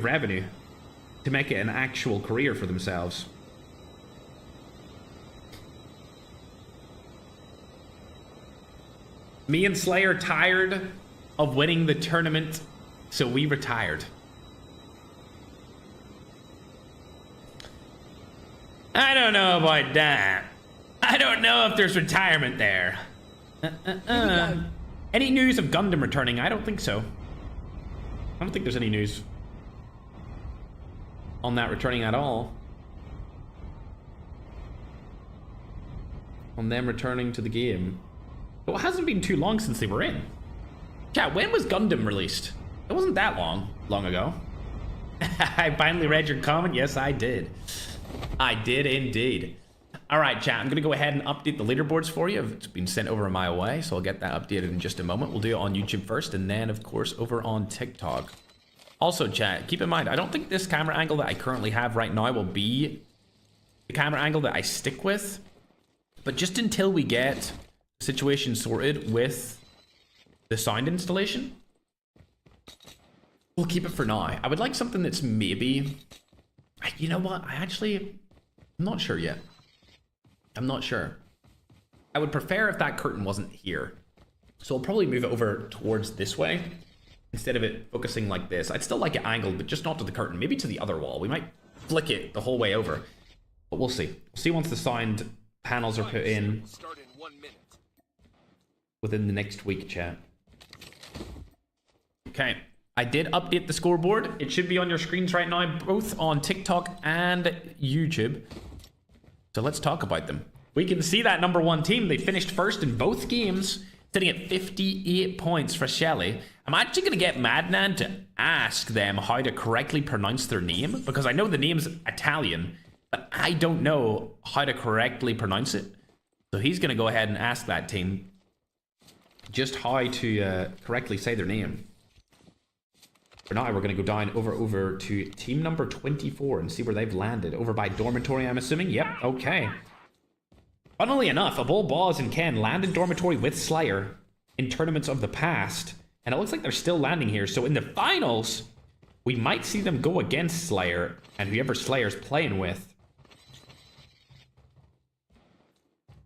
revenue to make it an actual career for themselves. Me and Slayer tired of winning the tournament, so we retired. I don't know about that. I don't know if there's retirement there. Any news of Gundam returning? I don't think so. I don't think there's any news on that returning at all. On them returning to the game. Well, it hasn't been too long since they were in. Chat, when was Gundam released? It wasn't that long ago. I finally read your comment. Yes, I did. I did indeed. All right, chat, I'm going to go ahead and update the leaderboards for you. It's been sent over a mile away, so I'll get that updated in just a moment. We'll do it on YouTube first, and then, of course, over on TikTok. Also, chat, keep in mind, I don't think this camera angle that I currently have right now will be the camera angle that I stick with. But just until we get the situation sorted with the sound installation, we'll keep it for now. I would like something that's maybe... You know what? I'm not sure yet. I'm not sure. I would prefer if that curtain wasn't here. So I'll probably move it over towards this way instead of it focusing like this. I'd still like it angled, but just not to the curtain. Maybe to the other wall. We might flick it the whole way over. But we'll see. We'll see once the sound panels are put in within the next week, chat. Okay. I did update the scoreboard. It should be on your screens right now, both on TikTok and YouTube. So let's talk about them. We can see that number one team. They finished first in both games, sitting at 58 points for Shelly. I'm actually going to get Madnan to ask them how to correctly pronounce their name, because I know the name's Italian, but I don't know how to correctly pronounce it. So he's going to go ahead and ask that team just how to correctly say their name. For now, we're going to go down over to team number 24 and see where they've landed. Over by Dormitory, I'm assuming. Yep, okay. Funnily enough, Abol, Boz, and Ken landed Dormitory with Slayer in tournaments of the past. And it looks like they're still landing here. So in the finals, we might see them go against Slayer and whoever Slayer's playing with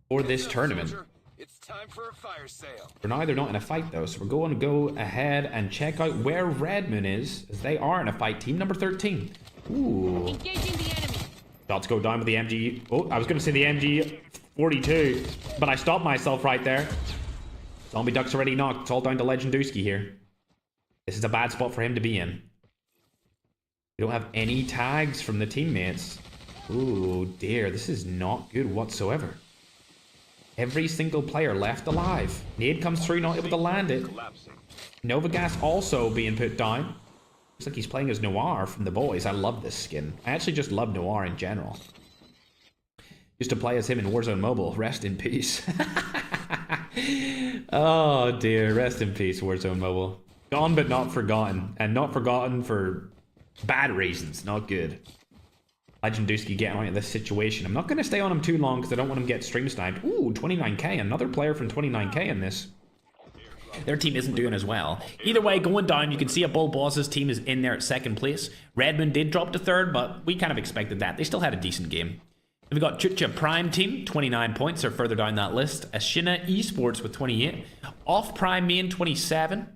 for this tournament. It's time for a fire sale. For now, they're not in a fight, though, so we're going to go ahead and check out where Red Moon is, as they are in a fight. Team number 13. Ooh. Engaging the enemy. Shots go down with the MG. Oh, I was going to say the MG42, but I stopped myself right there. Zombie Duck's already knocked. It's all down to Legendowski here. This is a bad spot for him to be in. We don't have any tags from the teammates. Ooh, dear. This is not good whatsoever. Every single player left alive. Nade comes through, not able to land it. Novagas also being put down. Looks like he's playing as Noir from the boys. I love this skin. I actually just love Noir in general. Used to play as him in Warzone Mobile. Rest in peace. Oh dear, rest in peace, Warzone Mobile. Gone but not forgotten. And not forgotten for bad reasons. Not good. Legendowski getting out of this situation. I'm not going to stay on him too long because I don't want him to get stream sniped. Ooh, 29k. Another player from 29k in this. Their team isn't doing as well. Either way, going down, you can see a Bull Boss's team is in there at second place. Redmond did drop to third, but we kind of expected that. They still had a decent game. Then we've got Chucha Prime team, 29 points. They're further down that list. Ashina Esports with 28. Off Prime Main, 27.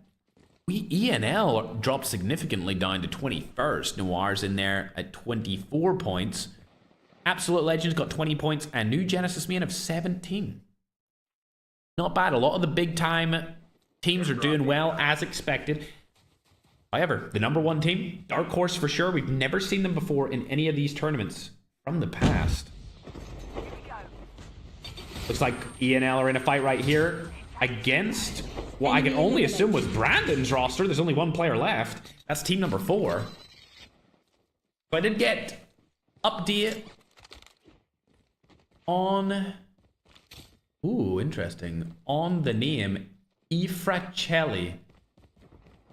ENL dropped significantly down to 21st. Noir's in there at 24 points. Absolute Legends got 20 points. And New Genesis Main of 17. Not bad. A lot of the big time teams are doing well as expected. However, the number one team, Dark Horse for sure. We've never seen them before in any of these tournaments from the past. Looks like ENL are in a fight right here against what I can only assume was Brandon's roster. There's only one player left. That's team number 4. But I did get update on... Ooh, interesting. On the name Ifracelli.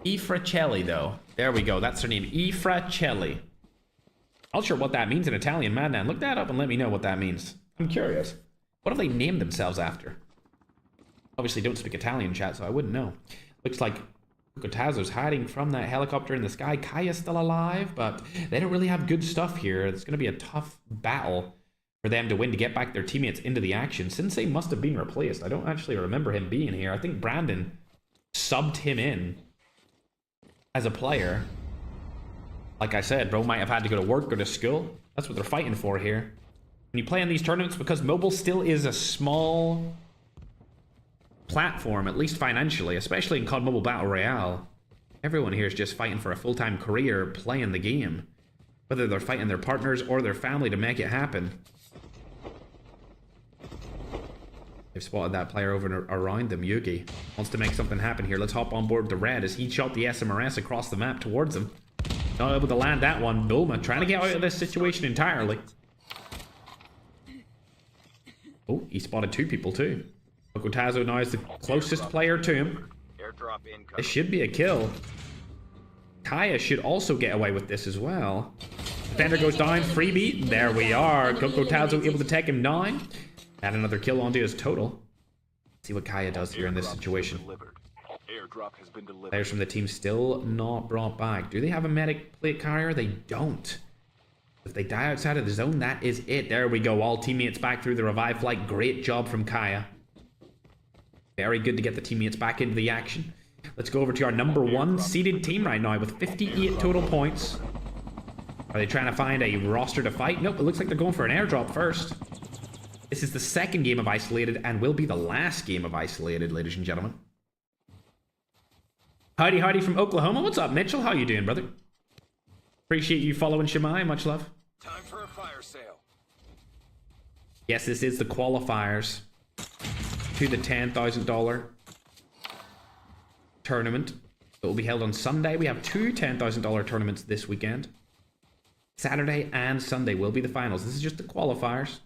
Ifracelli, though. There we go. That's her name. Ifracelli. Not sure what that means in Italian, Madman. Look that up and let me know what that means. I'm curious. What have they named themselves after? Obviously don't speak Italian, chat, so I wouldn't know. Looks like Kotazo's hiding from that helicopter in the sky. Kaya's still alive, but they don't really have good stuff here. It's going to be a tough battle for them to win to get back their teammates into the action. Sensei must have been replaced. I don't actually remember him being here. I think Brandon subbed him in as a player. Like I said, bro might have had to go to work, go to school. That's what they're fighting for here. When you play in these tournaments, because mobile still is a small platform, at least financially, especially in COD Mobile Battle Royale, everyone here is just fighting for a full-time career playing the game. Whether they're fighting their partners or their family to make it happen. They've spotted that player over and around them. Yugi wants to make something happen here. Let's hop on board the red as he shot the SMRS across the map towards him. Not able to land that one. Bulma trying to get out of this situation entirely. Oh, he spotted two people too. Kotazo now is the closest player to him. This should be a kill. Kaya should also get away with this as well. Defender goes down, freebie. There we are. Kotazo able to take him down. Add another kill onto his total. See what Kaya does here in this situation. Players from the team still not brought back. Do they have a medic plate carrier? They don't. If they die outside of the zone, that is it. There we go. All teammates back through the revive flight. Great job from Kaya. Very good to get the teammates back into the action. Let's go over to our #1 seeded team right now with 58 total points. Are they trying to find a roster to fight? Nope, it looks like they're going for an airdrop first. This is the second game of Isolated and will be the last game of Isolated, ladies and gentlemen. Howdy, howdy from Oklahoma. What's up, Mitchell? How you doing, brother? Appreciate you following Shemai. Much love. Time for a fire sale. Yes, this is the qualifiers to the $10,000 tournament that will be held on Sunday. We have two $10,000 tournaments this weekend. Saturday and Sunday will be the finals. This is just the qualifiers.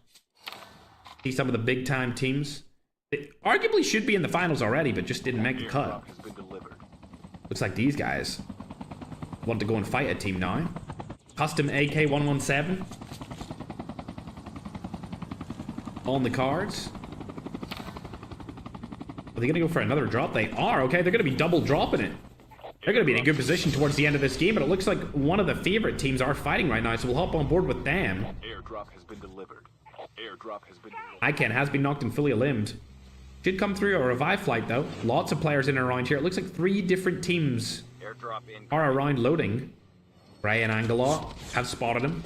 See some of the big time teams. They arguably should be in the finals already, but just didn't make the cut. Looks like these guys want to go and fight a team now. Custom AK-117 on the cards. Are they going to go for another drop? They are. Okay, they're going to be double dropping it. They're going to be in a good position towards the end of this game, but it looks like one of the favorite teams are fighting right now, so we'll hop on board with them. Airdrop has been delivered. Airdrop has been delivered. Iken has been knocked and fully limbed. Should come through a revive flight, though. Lots of players in and around here. It looks like 3 different teams are around loading. Ray and Angela have spotted him.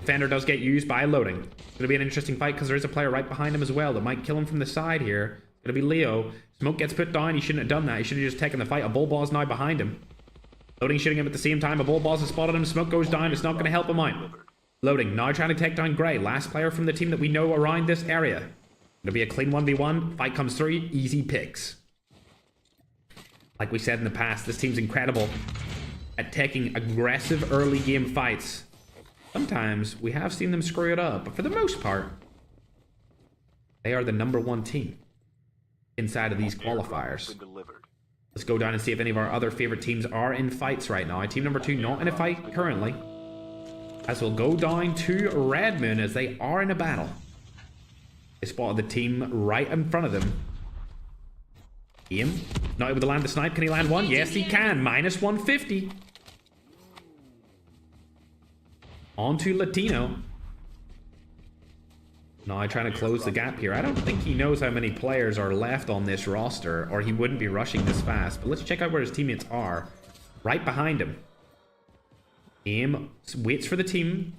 Defender does get used by loading. It's going to be an interesting fight because there is a player right behind him as well that might kill him from the side here. It's going to be Leo. Smoke gets put down. He shouldn't have done that. He should have just taken the fight. A bull boss now behind him. Loading shooting him at the same time. A bull boss has spotted him. Smoke goes down. It's not going to help him out. Loading now trying to take down Gray. Last player from the team that we know around this area. It'll be a clean 1v1. Fight comes through. Easy picks. Like we said in the past, this team's incredible at taking aggressive early game fights. Sometimes we have seen them screw it up, but for the most part, they are the #1 team inside of these qualifiers. Let's go down and see if any of our other favorite teams are in fights right now. Team #2 not in a fight currently. As we'll go down to Redmond as they are in a battle. They spotted the team right in front of them. Aim. Not able to land the snipe. Can he land one? Yes, he can. -150. On to Latino. Now trying to close the gap here. I don't think he knows how many players are left on this roster, or he wouldn't be rushing this fast. But let's check out where his teammates are. Right behind him. Aim waits for the team.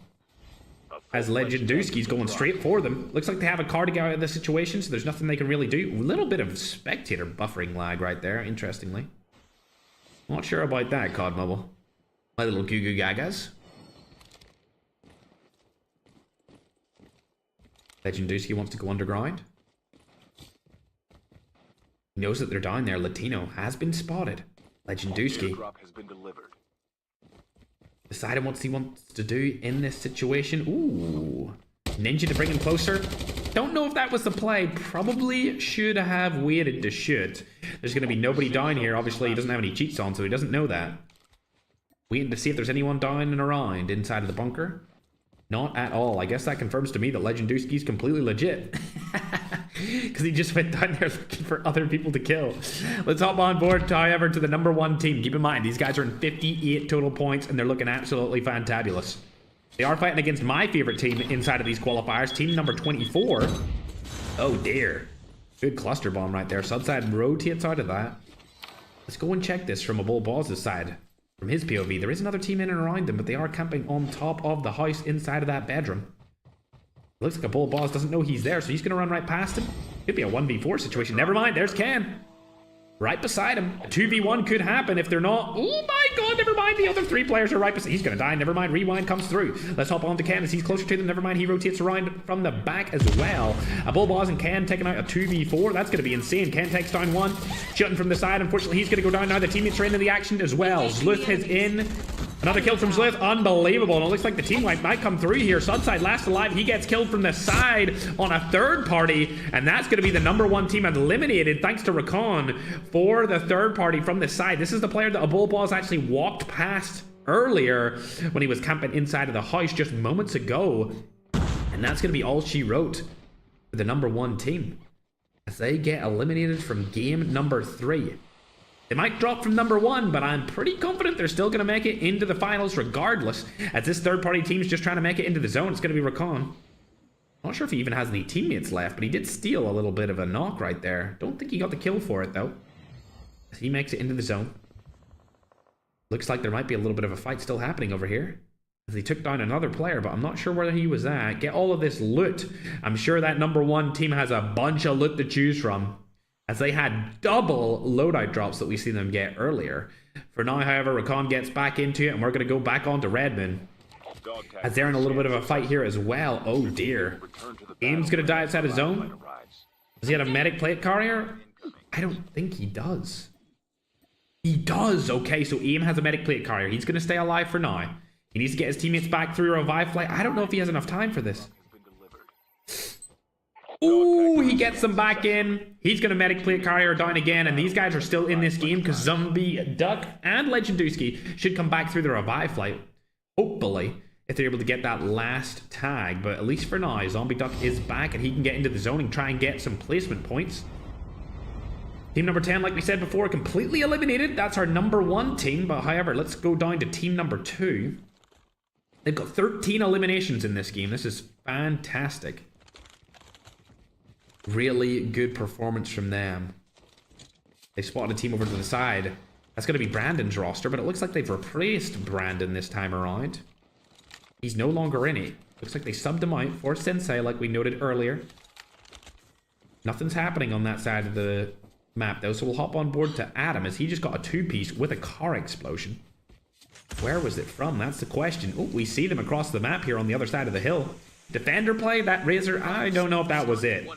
As Legendowski's going straight for them. Looks like they have a car to get out of the situation, so there's nothing they can really do. A little bit of spectator buffering lag right there, interestingly. Not sure about that, COD Mobile. My little goo goo gagas. Legendowski wants to go underground. He knows that they're down there. Latino has been spotted. Legendowski decided what he wants to do in this situation. Ooh. Ninja to bring him closer. Don't know if that was the play. Probably should have waited to shoot. There's going to be nobody down here. Obviously, he doesn't have any cheats on, so he doesn't know that. Waiting to see if there's anyone down and around inside of the bunker. Not at all. I guess that confirms to me that Legendowski's completely legit. Because he just went down there looking for other people to kill. Let's hop on board, however, to the number 1 team. Keep in mind, these guys are in 58 total points, and they're looking absolutely fantabulous. They are fighting against my favorite team inside of these qualifiers, team number 24. Oh, dear. Good cluster bomb right there. Sudside rotates out of that. Let's go and check this from a Bull Boss's side. From his POV, there is another team in and around them, but they are camping on top of the house inside of that bedroom. Looks like a Bull Boss doesn't know he's there, so he's going to run right past him. Could be a 1v4 situation. Never mind, there's Ken. Right beside him. A 2v1 could happen if they're not. Oh my god, never mind. The other 3 players are right beside. He's going to die. Never mind. Rewind comes through. Let's hop on to Ken as he's closer to them. Never mind. He rotates around from the back as well. A Bull Boss and Ken taking out a 2v4. That's going to be insane. Ken takes down 1. Shooting from the side. Unfortunately, he's going to go down now. The teammates are into the action as well. Zluth is in. Another kill from Zluth. Unbelievable. And it looks like the team wipe might come through here. Sudside last alive. He gets killed from the side on a 3rd party. And that's going to be the number 1 team eliminated thanks to Rakan for the 3rd party from the side. This is the player that a Bull Boss actually walked past earlier when he was camping inside of the house just moments ago. And that's going to be all she wrote for the number 1 team as they get eliminated from game number 3. They might drop from number 1, but I'm pretty confident they're still going to make it into the finals regardless, as this 3rd party team is just trying to make it into the zone. It's going to be Rakan. Not sure if he even has any teammates left, but he did steal a little bit of a knock right there. Don't think he got the kill for it, though. As he makes it into the zone. Looks like there might be a little bit of a fight still happening over here, as he took down another player, but I'm not sure where he was at. Get all of this loot. I'm sure that number 1 team has a bunch of loot to choose from, as they had double loadout drops that we seen them get earlier. For now, however, Rakan gets back into it, and we're going to go back on to Redmond, as they're in a little bit of a fight here as well. Oh dear. Aim's going to die outside his zone. Does he have a medic plate carrier? I don't think he does. He does. Okay, so Aim has a medic plate carrier. He's going to stay alive for now. He needs to get his teammates back through a revive flight. I don't know if he has enough time for this. Ooh, he gets them back in. He's going to medic plate carrier down again, and these guys are still in this game because Zombie, Duck, and Legenduski should come back through the revive flight. Hopefully, if they're able to get that last tag. But at least for now, Zombie Duck is back, and he can get into the zone and try and get some placement points. Team number 10, like we said before, completely eliminated. That's our number 1 team. But however, let's go down to team number 2. They've got 13 eliminations in this game. This is fantastic. Really good performance from them. They spotted a team over to the side. That's going to be Brandon's roster, but it looks like they've replaced Brandon this time around. He's no longer in it. Looks like they subbed him out for Sensei, like we noted earlier. Nothing's happening on that side of the map, though, so we'll hop on board to Adam, as he just got a 2-piece with a car explosion. Where was it from? That's the question. Oh, we see them across the map here on the other side of the hill. Defender play? That Razor? I don't know if that was it.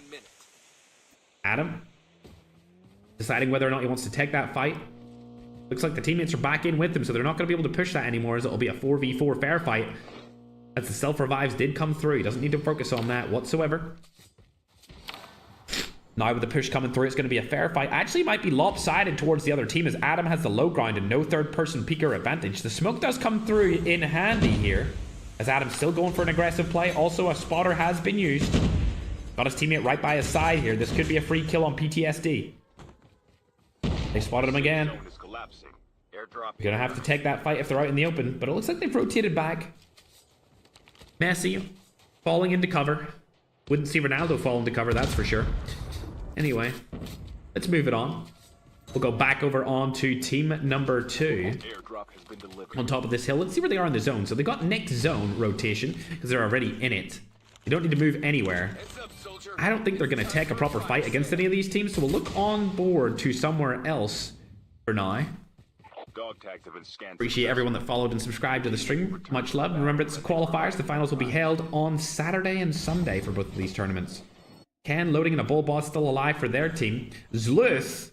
Adam deciding whether or not he wants to take that fight. Looks like the teammates are back in with him, so they're not going to be able to push that anymore, as it'll be a 4v4 fair fight, as the self-revives did come through. He doesn't need to focus on that whatsoever. Now with the push coming through, it's going to be a fair fight. Actually might be lopsided towards the other team, as Adam has the low ground and no 3rd-person peeker advantage. The smoke does come through in handy here, as Adam's still going for an aggressive play. Also, a spotter has been used. Got his teammate right by his side here. This could be a free kill on PTSD. They spotted him again. You're going to have to take that fight if they're out in the open, but it looks like they've rotated back. Messi falling into cover. Wouldn't see Ronaldo fall into cover, that's for sure. Anyway, let's move it on. We'll go back over on to team number 2. On top of this hill. Let's see where they are in the zone. So they got next zone rotation because they're already in it. They don't need to move anywhere. I don't think they're going to take a proper fight against any of these teams, so we'll look on board to somewhere else for now. Appreciate everyone that followed and subscribed to the stream. Much love. And remember, it's the qualifiers. The finals will be held on Saturday and Sunday for both of these tournaments. Ken loading in a Bull Boss still alive for their team. Zluth,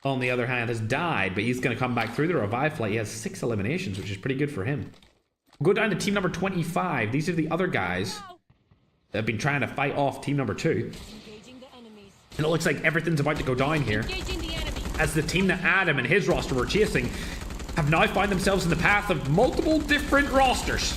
on the other hand, has died, but he's going to come back through the revive flight. He has 6 eliminations, which is pretty good for him. We'll go down to team number 25. These are the other guys that have been trying to fight off team number 2. And it looks like everything's about to go down here, as the team that Adam and his roster were chasing have now found themselves in the path of multiple different rosters.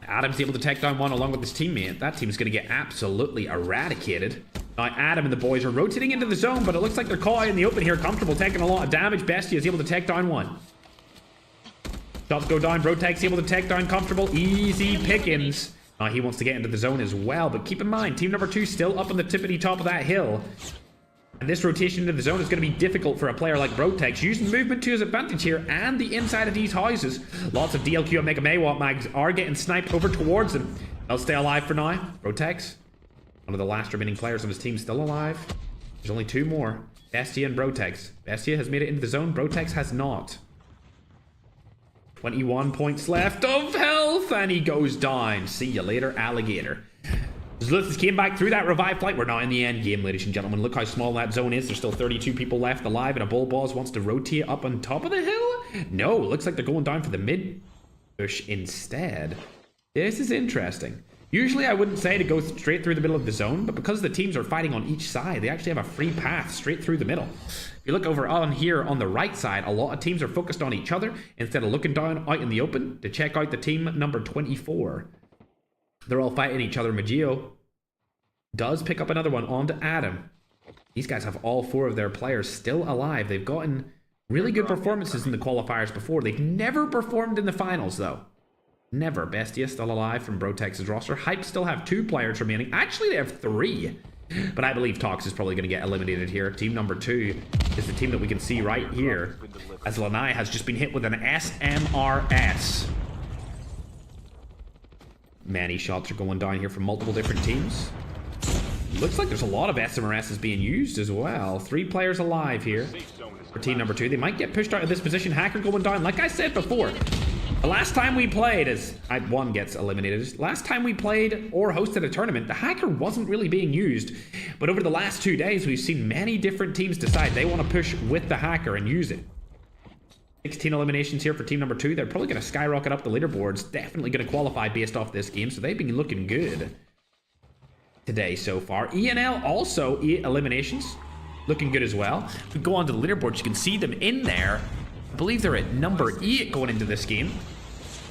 Adam's able to take down one along with his teammate. That team's going to get absolutely eradicated. Now, Adam and the boys are rotating into the zone, but it looks like they're caught in the open here. Comfortable, taking a lot of damage. Bestia is able to take down one. Shots go down. Brotek's able to take down Comfortable. Easy pickings. He wants to get into the zone as well, but keep in mind, team number 2 still up on the tippity top of that hill. And this rotation into the zone is going to be difficult for a player like Brotek, using movement to his advantage here and the inside of these houses. Lots of DLQ and Mega Maywat mags are getting sniped over towards them. They'll stay alive for now. Brotek's one of the last remaining players of his team still alive. There's only 2 more. Bestia and Brotek's. Bestia has made it into the zone. Brotek's has not. 21 points left of health, and he goes down. See you later, alligator. Zluth came back through that revive flight. We're now in the end game, ladies and gentlemen. Look how small that zone is. There's still 32 people left alive, and a bull boss wants to rotate up on top of the hill. No, looks like they're going down for the mid push instead. This is interesting. Usually I wouldn't say to go straight through the middle of the zone, but because the teams are fighting on each side, they actually have a free path straight through the middle. If you look over on here on the right side, a lot of teams are focused on each other instead of looking down out in the open to check out the team number 24. They're all fighting each other. Magio does pick up another one onto Adam. These guys have all 4 of their players still alive. They've gotten really good performances in the qualifiers before. They've never performed in the finals, though. Never. Bestia still alive from Brotek's roster. Hype still have 2 players remaining. Actually, they have 3. But I believe Tox is probably going to get eliminated here. Team number 2 is the team that we can see right here, as Lanai has just been hit with an SMRS. Many shots are going down here from multiple different teams. Looks like there's a lot of SMRSs being used as well. 3 players alive here for team number 2. They might get pushed out of this position. Hacker going down. Like I said before, the last time we played, as one gets eliminated, last time we played or hosted a tournament, the hacker wasn't really being used. But over the last 2 days, we've seen many different teams decide they want to push with the hacker and use it. 16 eliminations here for team number 2. They're probably going to skyrocket up the leaderboards. Definitely going to qualify based off this game, so they've been looking good today so far. ENL also 8 eliminations. Looking good as well. If we go on to the leaderboard, you can see them in there. I believe they're at number 8 going into this game.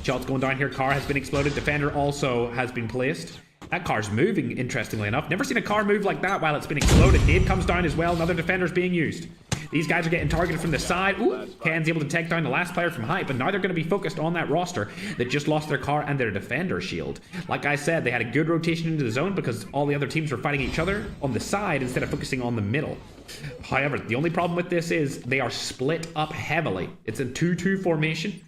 Shots going down here. Car has been exploded. Defender also has been placed. That car's moving, interestingly enough. Never seen a car move like that while it's been exploded. Nade comes down as well. Another defender's being used. These guys are getting targeted from the side. Ooh, Ken's able to take down the last player from Hype, but now they're going to be focused on that roster that just lost their car and their defender shield. Like I said, they had a good rotation into the zone because all the other teams were fighting each other on the side instead of focusing on the middle. However, the only problem with this is they are split up heavily. It's a 2-2 formation.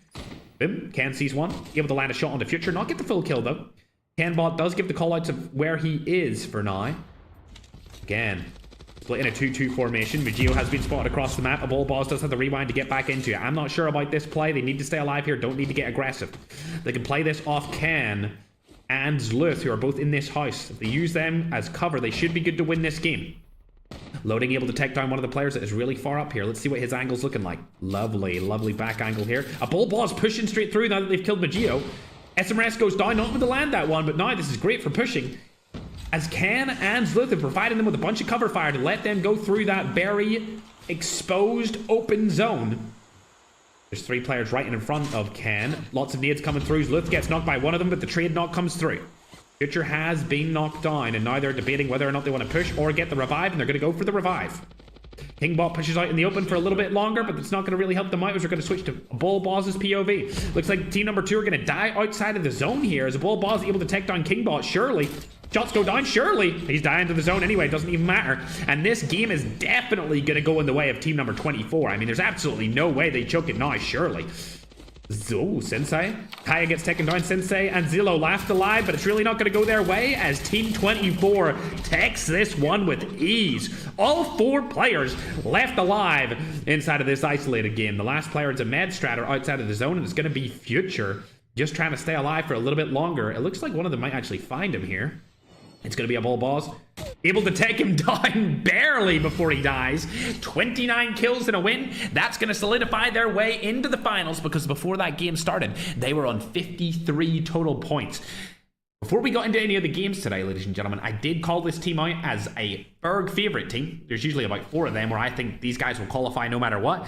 Boom, Ken sees one. Able to land a shot onto Future. Not get the full kill, though. Kenbot does give the call out to where he is for now. Again, split in a 2-2 formation. Magio has been spotted across the map. A ball boss does have the rewind to get back into it. I'm not sure about this play. They need to stay alive here. Don't need to get aggressive. They can play this off Ken and Zluth, who are both in this house. If they use them as cover, they should be good to win this game. Loading, able to take down one of the players that is really far up here. Let's see what his angle's looking like. Lovely, lovely back angle here. A bull boss pushing straight through now that they've killed Magio. SMRS goes down, not able to land that one, but now this is great for pushing, as Ken and Zluth have provided them with a bunch of cover fire to let them go through that very exposed open zone. There's 3 players right in front of Ken. Lots of nades coming through. Zluth gets knocked by one of them, but the trade knock comes through. Future has been knocked down, and now they're debating whether or not they want to push or get the revive, and they're going to go for the revive. Kingbot pushes out in the open for a little bit longer, but it's not going to really help them out as we're going to switch to Bull Boss's POV. Looks like team number 2 are going to die outside of the zone here as a Bull Boss is able to take down Kingbot. Surely. Shots go down. Surely. He's dying to the zone anyway. It doesn't even matter. And this game is definitely going to go in the way of team number 24. I mean, there's absolutely no way they choke it now. Surely. Oh, Sensei. Kaya gets taken down. Sensei and Zillow left alive, but it's really not going to go their way as Team 24 takes this one with ease. All 4 players left alive inside of this isolated game. The last player is a med stratter outside of the zone, and it's going to be Future just trying to stay alive for a little bit longer. It looks like one of them might actually find him here. It's going to be a bull boss. Able to take him down barely before he dies. 29 kills and a win. That's going to solidify their way into the finals because before that game started, they were on 53 total points. Before we got into any of the games today, ladies and gentlemen, I did call this team out as a Ferg favorite team. There's usually about 4 of them where I think these guys will qualify no matter what.